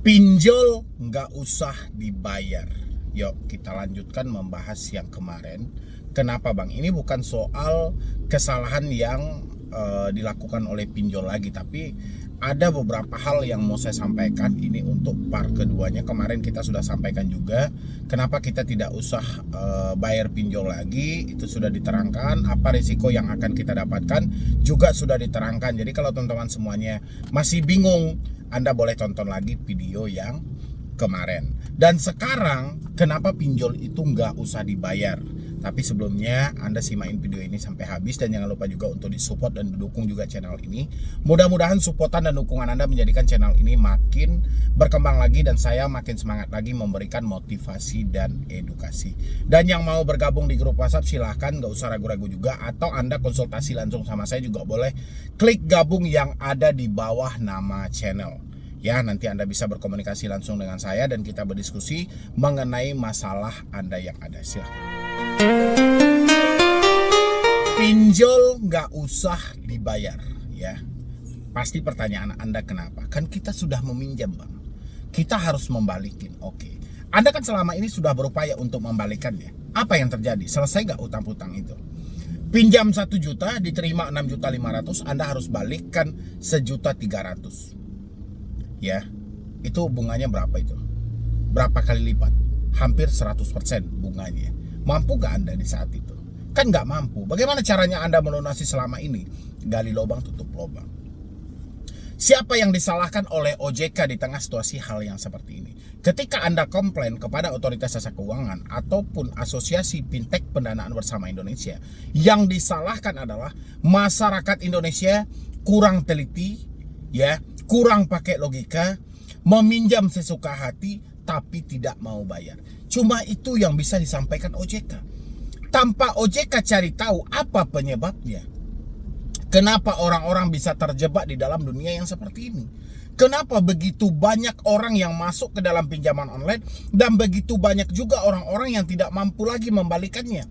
Pinjol nggak usah dibayar. Yuk kita lanjutkan membahas yang kemarin. Kenapa Bang? Ini bukan soal kesalahan yang dilakukan oleh pinjol lagi, tapi ada beberapa hal yang mau saya sampaikan. Ini untuk part keduanya. Kemarin kita sudah sampaikan juga kenapa kita tidak usah bayar pinjol lagi. Itu sudah diterangkan. Apa risiko yang akan kita dapatkan juga sudah diterangkan. Jadi kalau teman-teman semuanya masih bingung, Anda boleh tonton lagi video yang kemarin. Dan sekarang kenapa pinjol itu nggak usah dibayar. Tapi sebelumnya Anda simain video ini sampai habis, dan jangan lupa juga untuk disupport dan dukung juga channel ini. Mudah-mudahan supportan dan dukungan Anda menjadikan channel ini makin berkembang lagi, dan saya makin semangat lagi memberikan motivasi dan edukasi. Dan yang mau bergabung di grup WhatsApp silahkan, nggak usah ragu-ragu juga. Atau Anda konsultasi langsung sama saya juga boleh. Klik gabung yang ada di bawah nama channel. Ya, nanti Anda bisa berkomunikasi langsung dengan saya dan kita berdiskusi mengenai masalah Anda yang ada. Silahkan. Pinjol nggak usah dibayar, ya. Pasti pertanyaan Anda kenapa? Kan kita sudah meminjam, Bang. Kita harus membalikin. Oke. Anda kan selama ini sudah berupaya untuk membalikannya. Apa yang terjadi? Selesai nggak utang-utang itu? Pinjam 1 juta, diterima 6.500.000, Anda harus balikkan 1.300.000. Ya, itu bunganya berapa itu? Berapa kali lipat? Hampir 100% bunganya. Mampu gak Anda di saat itu? Kan gak mampu. Bagaimana caranya Anda melunasi selama ini? Gali lubang, tutup lubang. Siapa yang disalahkan oleh OJK di tengah situasi hal yang seperti ini? Ketika Anda komplain kepada Otoritas Jasa Keuangan ataupun Asosiasi Fintech Pendanaan Bersama Indonesia, yang disalahkan adalah masyarakat Indonesia kurang teliti, ya, kurang pakai logika, meminjam sesuka hati tapi tidak mau bayar. Cuma itu yang bisa disampaikan OJK. Tanpa OJK cari tahu apa penyebabnya. Kenapa orang-orang bisa terjebak di dalam dunia yang seperti ini? Kenapa begitu banyak orang yang masuk ke dalam pinjaman online dan begitu banyak juga orang-orang yang tidak mampu lagi membalikannya?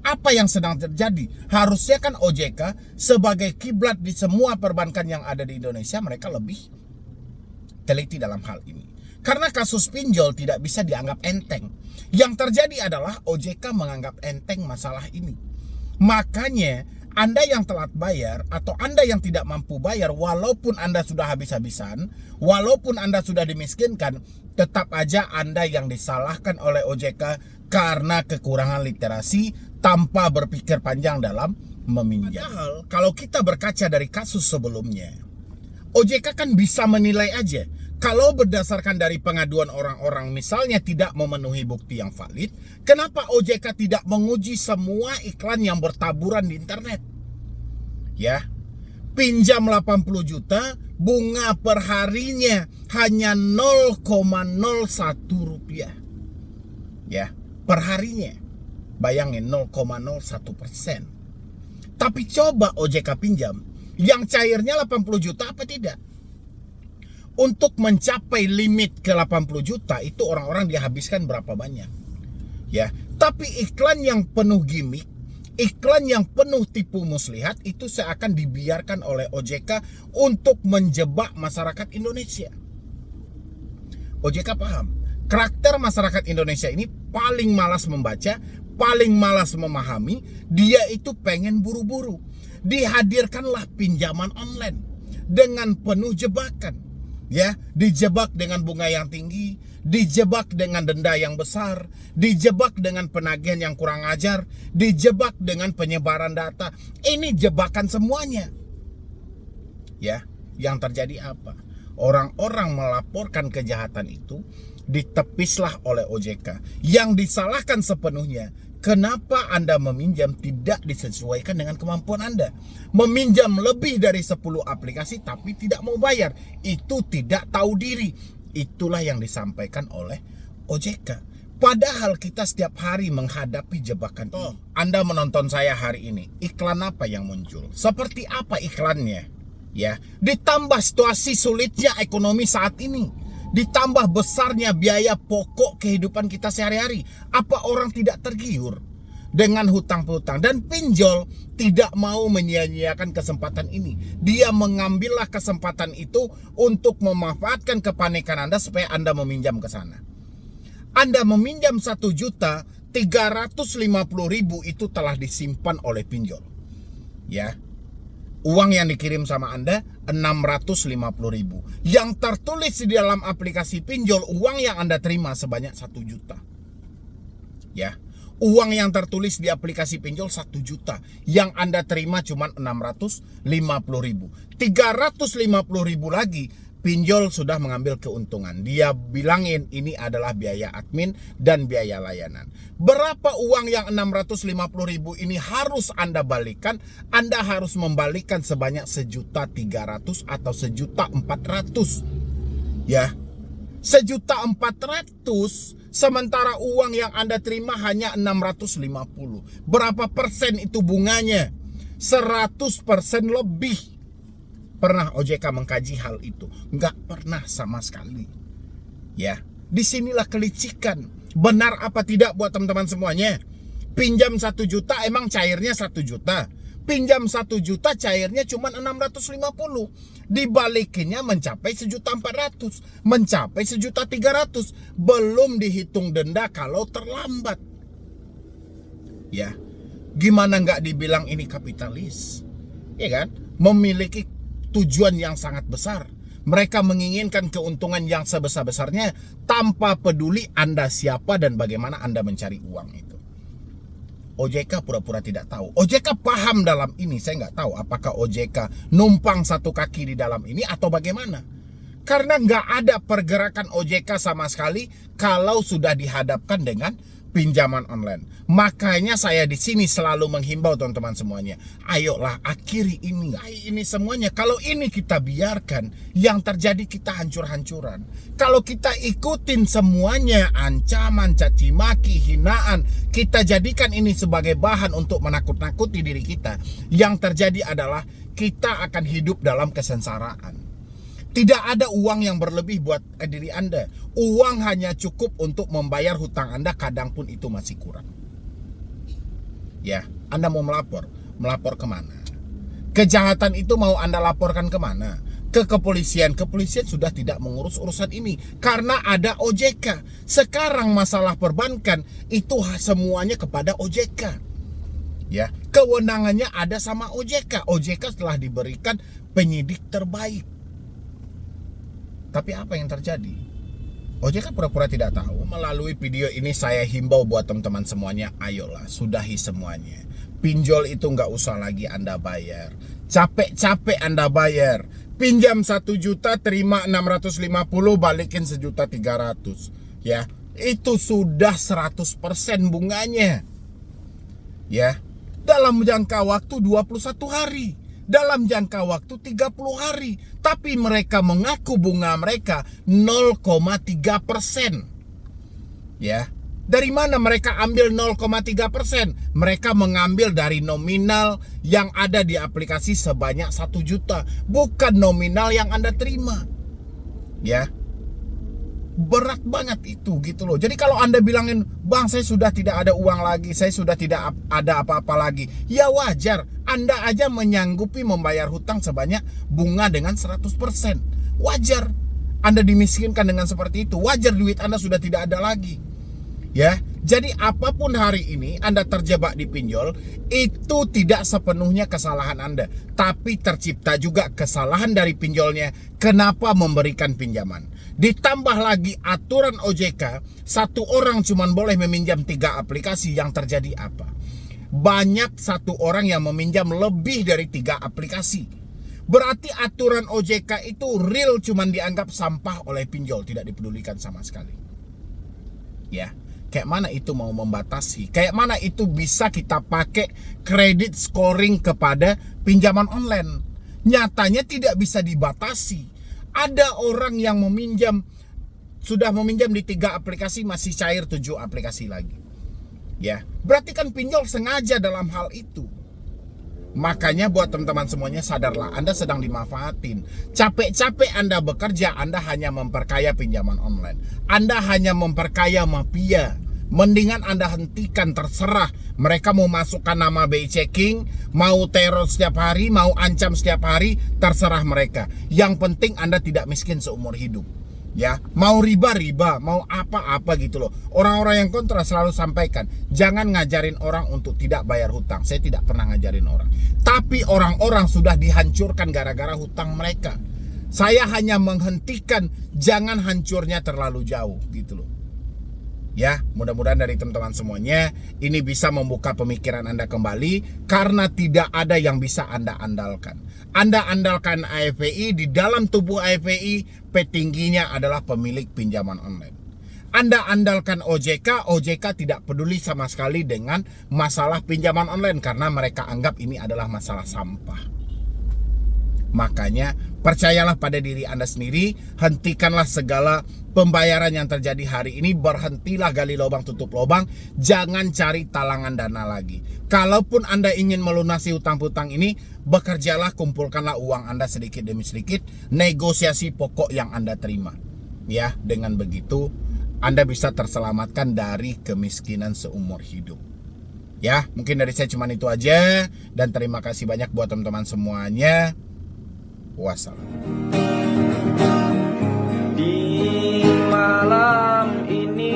Apa yang sedang terjadi? Harusnya kan OJK sebagai kiblat di semua perbankan yang ada di Indonesia, mereka lebih teliti dalam hal ini. Karena kasus pinjol tidak bisa dianggap enteng. Yang terjadi adalah OJK menganggap enteng masalah ini. Makanya Anda yang telat bayar atau Anda yang tidak mampu bayar, walaupun Anda sudah habis-habisan, walaupun Anda sudah dimiskinkan, tetap aja Anda yang disalahkan oleh OJK karena kekurangan literasi tanpa berpikir panjang dalam meminjam. Padahal kalau kita berkaca dari kasus sebelumnya, OJK kan bisa menilai aja. Kalau berdasarkan dari pengaduan orang-orang misalnya tidak memenuhi bukti yang valid, kenapa OJK tidak menguji semua iklan yang bertaburan di internet? Ya, pinjam 80 juta, bunga per harinya hanya 0,01 rupiah. Ya, per harinya. Bayangin 0,01%. Tapi coba OJK pinjam, yang cairnya 80 juta apa tidak? Untuk mencapai limit ke 80 juta itu orang-orang dihabiskan berapa banyak? Ya, tapi iklan yang penuh gimmick, iklan yang penuh tipu muslihat itu seakan dibiarkan oleh OJK untuk menjebak masyarakat Indonesia. OJK paham, karakter masyarakat Indonesia ini paling malas membaca, paling malas memahami, dia itu pengen buru-buru. Dihadirkanlah pinjaman online dengan penuh jebakan. Ya, dijebak dengan bunga yang tinggi, dijebak dengan denda yang besar, dijebak dengan penagihan yang kurang ajar, dijebak dengan penyebaran data. Ini jebakan semuanya. Ya, yang terjadi apa? Orang-orang melaporkan kejahatan itu, ditepislah oleh OJK. Yang disalahkan sepenuhnya, kenapa Anda meminjam tidak disesuaikan dengan kemampuan Anda? Meminjam lebih dari 10 aplikasi tapi tidak mau bayar. Itu tidak tahu diri. Itulah yang disampaikan oleh OJK. Padahal kita setiap hari menghadapi jebakan ini. Anda menonton saya hari ini, iklan apa yang muncul? Seperti apa iklannya? Ya, ditambah situasi sulitnya ekonomi saat ini, ditambah besarnya biaya pokok kehidupan kita sehari-hari. Apa orang tidak tergiur? dengan hutang piutang. Dan pinjol tidak mau menyia-nyiakan kesempatan ini. Dia mengambillah kesempatan itu untuk memanfaatkan kepanikan Anda supaya Anda meminjam ke sana. Anda meminjam 1.350.000 itu telah disimpan oleh pinjol. Ya. Uang yang dikirim sama Anda 650.000. Yang tertulis di dalam aplikasi pinjol, uang yang Anda terima sebanyak 1 juta. Ya. Uang yang tertulis di aplikasi pinjol 1 juta. Yang Anda terima cuma 650.000. 350.000 lagi pinjol sudah mengambil keuntungan. Dia bilangin ini adalah biaya admin dan biaya layanan. Berapa uang yang 650.000 ini harus Anda balikan? Anda harus membalikan sebanyak 1.300.000 atau 1.400.000. Ya. 1.400.000 sementara uang yang Anda terima hanya 650. Berapa persen itu bunganya? 100% lebih. Pernah OJK mengkaji hal itu? Nggak pernah sama sekali. Ya, disinilah kelicikan. Benar apa tidak buat teman-teman semuanya? Pinjam 1 juta emang cairnya 1 juta. Pinjam 1 juta cairnya cuma 650. Dibalikinnya mencapai 1.400.000. Mencapai 1.300.000. Belum dihitung denda kalau terlambat. Ya, gimana nggak dibilang ini kapitalis? Ya kan? Memiliki tujuan yang sangat besar. Mereka menginginkan keuntungan yang sebesar-besarnya tanpa peduli Anda siapa dan bagaimana Anda mencari uang itu. OJK pura-pura tidak tahu. OJK paham dalam ini. Saya nggak tahu apakah OJK numpang satu kaki di dalam ini atau bagaimana. Karena nggak ada pergerakan OJK sama sekali kalau sudah dihadapkan dengan pinjaman online. Makanya saya di sini selalu menghimbau teman-teman semuanya, ayolah akhiri ini semuanya. Kalau ini kita biarkan, yang terjadi kita hancur-hancuran. Kalau kita ikutin semuanya, ancaman, caci maki, hinaan, kita jadikan ini sebagai bahan untuk menakut-nakuti diri kita, yang terjadi adalah kita akan hidup dalam kesengsaraan. Tidak ada uang yang berlebih buat diri Anda. Uang hanya cukup untuk membayar hutang Anda, kadang pun itu masih kurang. Ya, Anda mau melapor. Melapor kemana? Kejahatan itu mau Anda laporkan kemana? Ke kepolisian. Kepolisian sudah tidak mengurus urusan ini karena ada OJK. Sekarang masalah perbankan itu semuanya kepada OJK. Ya, kewenangannya ada sama OJK. OJK telah diberikan penyidik terbaik. Tapi apa yang terjadi? OJK pura-pura tidak tahu. Melalui video ini saya himbau buat teman-teman semuanya, ayolah sudahi semuanya. Pinjol itu nggak usah lagi Anda bayar. Capek-capek Anda bayar. Pinjam 1 juta, terima 650, balikin 1.300.000. Ya, itu sudah 100% bunganya. Ya, dalam jangka waktu 21 hari. Dalam jangka waktu 30 hari. Tapi mereka mengaku bunga mereka 0,3%. Ya. Dari mana mereka ambil 0,3%? Mereka mengambil dari nominal yang ada di aplikasi sebanyak 1 juta. Bukan nominal yang Anda terima. Ya. Berat banget itu gitu loh. Jadi kalau Anda bilangin, "Bang, saya sudah tidak ada uang lagi, saya sudah tidak ada apa-apa lagi." Ya wajar, Anda aja menyanggupi membayar hutang sebanyak bunga dengan 100%. Wajar Anda dimiskinkan dengan seperti itu. Wajar duit Anda sudah tidak ada lagi. Ya, jadi apapun hari ini Anda terjebak di pinjol, itu tidak sepenuhnya kesalahan Anda, tapi tercipta juga kesalahan dari pinjolnya. Kenapa memberikan pinjaman? Ditambah lagi aturan OJK, satu orang cuma boleh meminjam 3 aplikasi. Yang terjadi apa? Banyak satu orang yang meminjam lebih dari 3 aplikasi. Berarti aturan OJK itu real cuma dianggap sampah oleh pinjol, tidak dipedulikan sama sekali. Ya, kayak mana itu mau membatasi? Kayak mana itu bisa kita pakai credit scoring kepada pinjaman online? Nyatanya tidak bisa dibatasi. Ada orang yang sudah meminjam di 3 aplikasi, masih cair 7 aplikasi lagi. Ya, berarti kan pinjol sengaja dalam hal itu. Makanya buat teman-teman semuanya, sadarlah Anda sedang dimanfaatin. Capek-capek Anda bekerja, Anda hanya memperkaya pinjaman online. Anda hanya memperkaya mafia. Mendingan Anda hentikan, terserah. Mereka mau masukkan nama BI checking, mau teror setiap hari, mau ancam setiap hari, terserah mereka. Yang penting Anda tidak miskin seumur hidup. Ya, mau riba, mau apa-apa gitu loh. Orang-orang yang kontra selalu sampaikan, jangan ngajarin orang untuk tidak bayar hutang. Saya tidak pernah ngajarin orang. Tapi orang-orang sudah dihancurkan gara-gara hutang mereka. Saya hanya menghentikan jangan hancurnya terlalu jauh gitu loh. Ya, mudah-mudahan dari teman-teman semuanya ini bisa membuka pemikiran Anda kembali, karena tidak ada yang bisa Anda andalkan. Anda andalkan AFPI, di dalam tubuh AFPI petingginya adalah pemilik pinjaman online. Anda andalkan OJK, OJK tidak peduli sama sekali dengan masalah pinjaman online karena mereka anggap ini adalah masalah sampah. Makanya percayalah pada diri Anda sendiri, hentikanlah segala pembayaran yang terjadi hari ini, berhentilah gali lubang tutup lubang, jangan cari talangan dana lagi. Kalaupun Anda ingin melunasi hutang-hutang ini, bekerjalah, kumpulkanlah uang Anda sedikit demi sedikit, negosiasi pokok yang Anda terima. Ya, dengan begitu Anda bisa terselamatkan dari kemiskinan seumur hidup. Ya, mungkin dari saya cuma itu aja, dan terima kasih banyak buat teman-teman semuanya. Wassalam. Di malam ini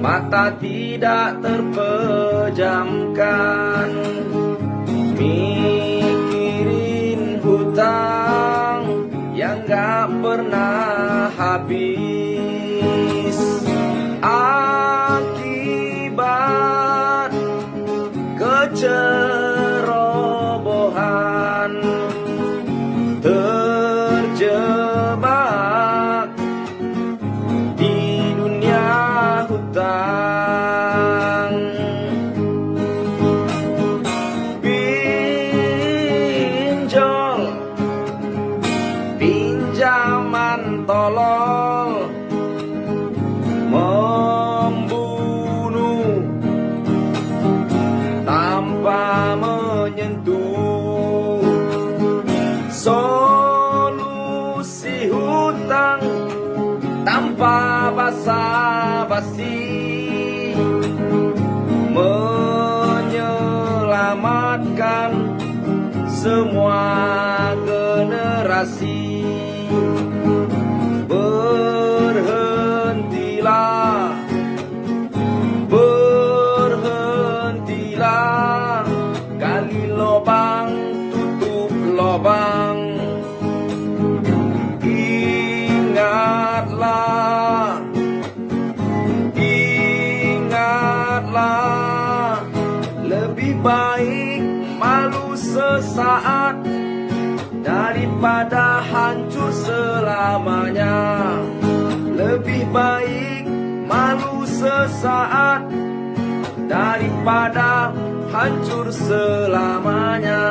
mata tidak terpejamkan, mikirin hutang yang gak pernah habis. Akibat kecerobohan terjebak di dunia hutang. Pinjol, pinjaman tolol, membunuh tanpa menyentuh. Solusi hutang tanpa basa-basi, menyelamatkan semua generasi. Berhentilah, berhentilah, gali lubang tutup lubang. Ingatlah, ingatlah, lebih baik malu sesaat daripada hancur selamanya. Lebih baik malu sesaat daripada hancur selamanya.